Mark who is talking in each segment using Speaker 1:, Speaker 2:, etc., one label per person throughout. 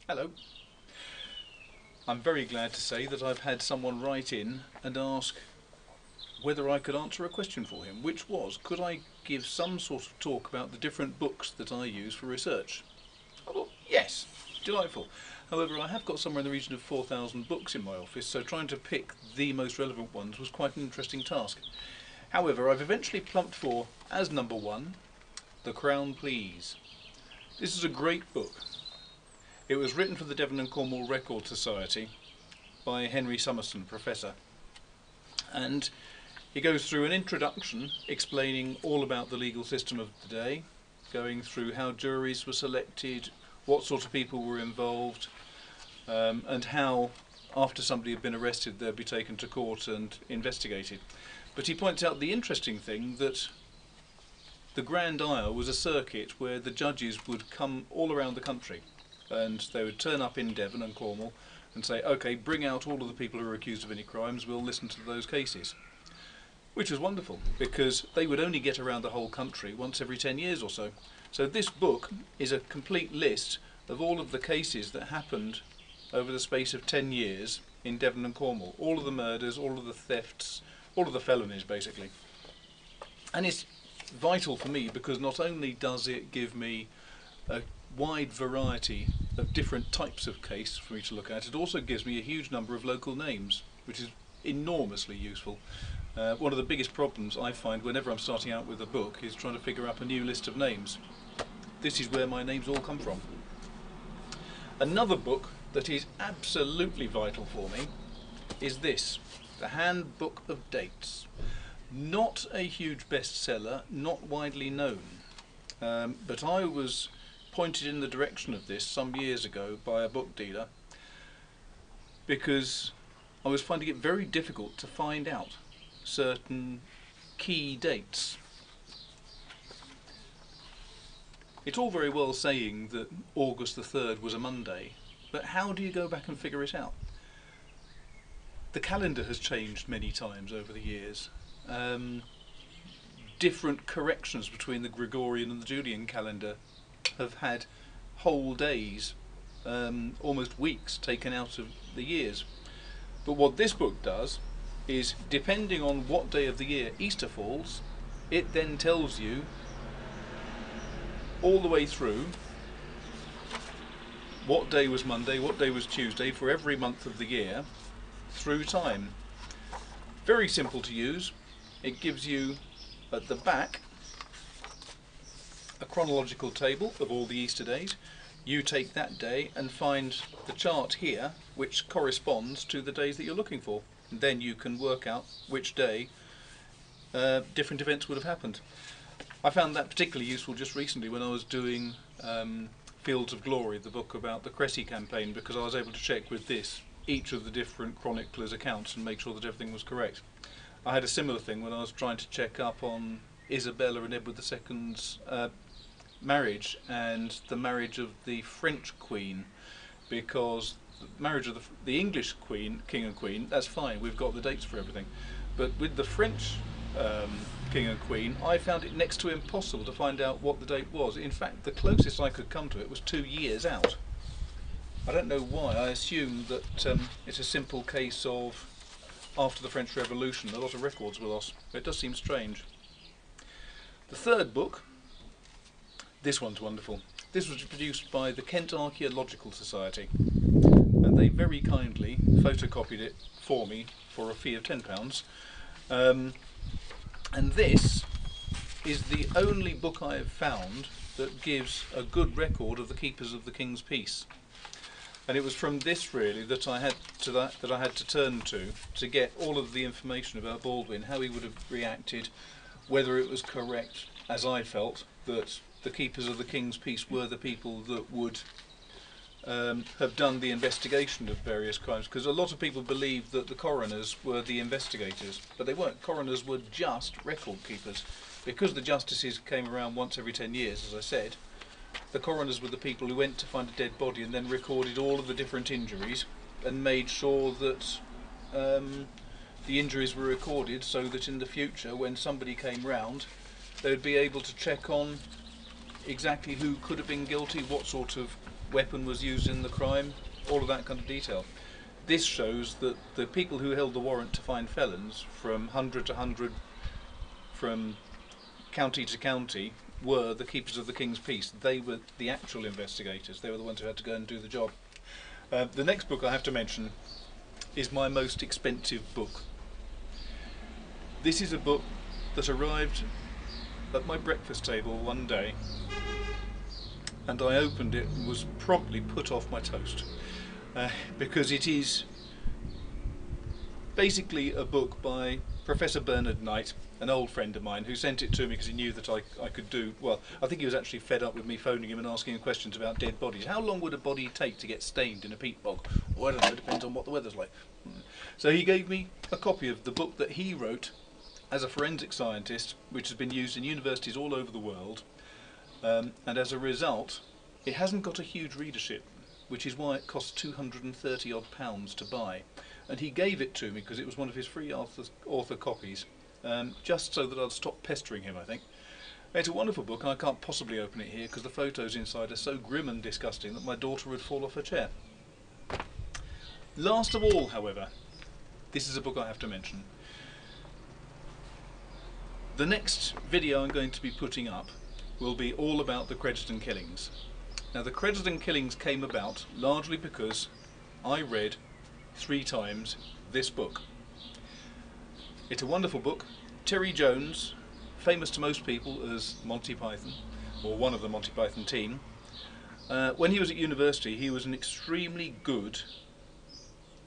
Speaker 1: Hello. I'm very glad to say that I've had someone write in and ask whether I could answer a question for him, which was, could I give some sort of talk about the different books that I use for research? I thought, yes, delightful. However, I have got somewhere in the region of 4,000 books in my office, so trying to pick the most relevant ones was quite an interesting task. However, I've eventually plumped for, as number one, The Crown Please. This is a great book. It was written for the Devon and Cornwall Record Society by Henry Summerson, Professor. And he goes through an introduction explaining all about the legal system of the day, going through how juries were selected, what sort of people were involved, and how, after somebody had been arrested, they'd be taken to court and investigated. But he points out the interesting thing that the Grand Isle was a circuit where the judges would come all around the country, and they would turn up in Devon and Cornwall and say, OK, bring out all of the people who are accused of any crimes, we'll listen to those cases. Which was wonderful, because they would only get around the whole country once every 10 years or so. So this book is a complete list of all of the cases that happened over the space of 10 years in Devon and Cornwall. All of the murders, all of the thefts, all of the felonies, basically. And it's vital for me because not only does it give me a wide variety of different types of case for me to look at, it also gives me a huge number of local names, which is enormously useful. One of the biggest problems I find whenever I'm starting out with a book is trying to figure out a new list of names. This is where my names all come from. Another book that is absolutely vital for me is this, the Handbook of Dates. Not a huge bestseller, not widely known, but I was pointed in the direction of this some years ago by a book dealer because I was finding it very difficult to find out certain key dates. It's all very well saying that August the 3rd was a Monday, but how do you go back and figure it out? The calendar has changed many times over the years. Different corrections between the Gregorian and the Julian calendar have had whole days, almost weeks taken out of the years. But what this book does is, depending on what day of the year Easter falls, it then tells you all the way through what day was Monday, what day was Tuesday for every month of the year through time. Very simple to use. It gives you at the back a chronological table of all the Easter days. You take that day and find the chart here which corresponds to the days that you're looking for. And then you can work out which day different events would have happened. I found that particularly useful just recently when I was doing Fields of Glory, the book about the Cressy campaign, because I was able to check with this each of the different chroniclers' accounts and make sure that everything was correct. I had a similar thing when I was trying to check up on Isabella and Edward II's marriage and the marriage of the French Queen, because the marriage of the English Queen, King and Queen, that's fine, we've got the dates for everything. But with the French King and Queen, I found it next to impossible to find out what the date was. In fact, the closest I could come to it was 2 years out. I don't know why. I assume that it's a simple case of after the French Revolution a lot of records were lost. It does seem strange. The third book, this one's wonderful. This was produced by the Kent Archaeological Society, and they very kindly photocopied it for me for a fee of £10. And this is the only book I have found that gives a good record of the keepers of the King's Peace. And it was from this really that I had to turn to get all of the information about Baldwin, how he would have reacted, whether it was correct, as I felt, that the keepers of the King's Peace were the people that would have done the investigation of various crimes, because a lot of people believed that the coroners were the investigators, but they weren't. Coroners were just record keepers. Because the justices came around once every 10 years, as I said, the coroners were the people who went to find a dead body and then recorded all of the different injuries and made sure that the injuries were recorded so that in the future, when somebody came round, they would be able to check on exactly who could have been guilty, what sort of weapon was used in the crime, all of that kind of detail. This shows that the people who held the warrant to find felons from 100 to 100, from county to county, were the keepers of the King's peace. They were the actual investigators. They were the ones who had to go and do the job. The next book I have to mention is my most expensive book. This is a book that arrived at my breakfast table one day, and I opened it and was promptly put off my toast, because it is basically a book by Professor Bernard Knight, an old friend of mine, who sent it to me because he knew that I could do, well, I think he was actually fed up with me phoning him and asking him questions about dead bodies. How long would a body take to get stained in a peat bog? Well, I don't know, it depends on what the weather's like. So he gave me a copy of the book that he wrote as a forensic scientist, which has been used in universities all over the world, and as a result it hasn't got a huge readership, which is why it costs 230 odd pounds to buy. And he gave it to me because it was one of his free author copies, just so that I'd stop pestering him, I think. It's a wonderful book, and I can't possibly open it here because the photos inside are so grim and disgusting that my daughter would fall off her chair. Last of all, however, this is a book I have to mention. The next video I'm going to be putting up will be all about the Crediton killings. Now, the Crediton killings came about largely because I read 3 times this book. It's a wonderful book. Terry Jones, famous to most people as Monty Python, or one of the Monty Python team, when he was at university he was an extremely good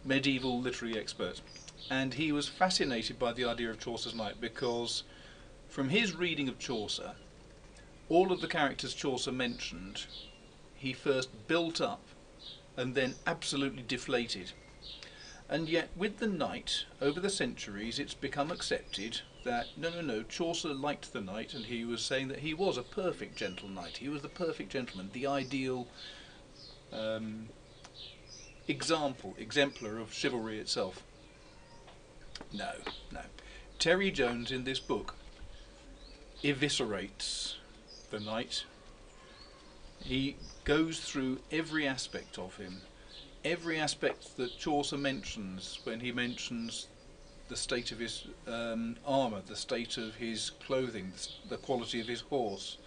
Speaker 1: medieval literary expert, and he was fascinated by the idea of Chaucer's Knight because from his reading of Chaucer, all of the characters Chaucer mentioned he first built up and then absolutely deflated. And yet with the knight, over the centuries, it's become accepted that no, Chaucer liked the knight, and he was saying that he was a perfect gentle knight. He was the perfect gentleman, the ideal exemplar of chivalry itself. No. Terry Jones in this book eviscerates the knight. He goes through every aspect of him. Every aspect that Chaucer mentions when he mentions the state of his armour, the state of his clothing, the quality of his horse,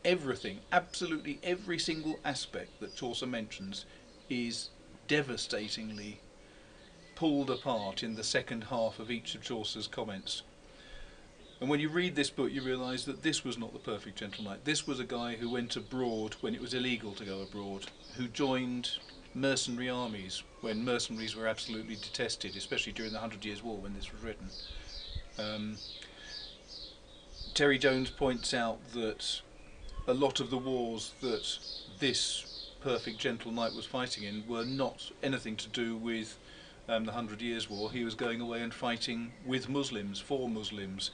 Speaker 1: everything, absolutely every single aspect that Chaucer mentions is devastatingly pulled apart in the second half of each of Chaucer's comments. And when you read this book you realise that this was not the perfect gentle knight. This was a guy who went abroad when it was illegal to go abroad, who joined mercenary armies when mercenaries were absolutely detested, especially during the 100 Years' War when this was written. Terry Jones points out that a lot of the wars that this perfect gentle knight was fighting in were not anything to do with the 100 Years' War. He was going away and fighting with Muslims, for Muslims.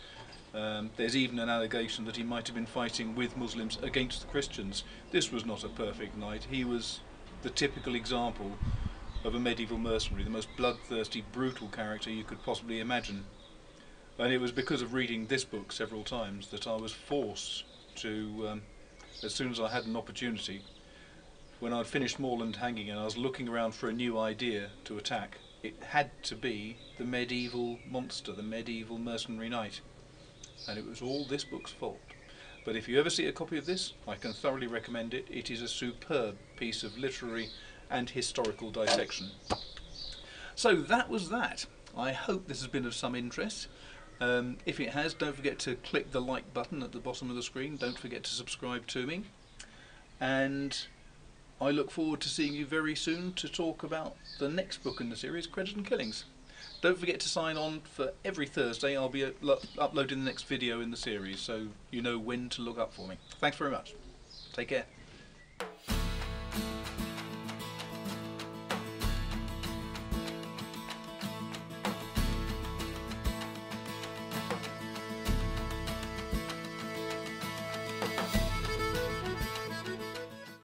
Speaker 1: There's even an allegation that he might have been fighting with Muslims against the Christians. This was not a perfect knight. He was the typical example of a medieval mercenary, the most bloodthirsty, brutal character you could possibly imagine. And it was because of reading this book several times that I was forced to, as soon as I had an opportunity, when I'd finished Moorland Hanging and I was looking around for a new idea to attack, it had to be the medieval monster, the medieval mercenary knight. And it was all this book's fault. But if you ever see a copy of this, I can thoroughly recommend it. It is a superb piece of literary and historical dissection. So that was that. I hope this has been of some interest. If it has, don't forget to click the like button at the bottom of the screen. Don't forget to subscribe to me. And I look forward to seeing you very soon to talk about the next book in the series, Crediton Killings. Don't forget to sign on for every Thursday. I'll be uploading the next video in the series, so you know when to look up for me. Thanks very much. Take care.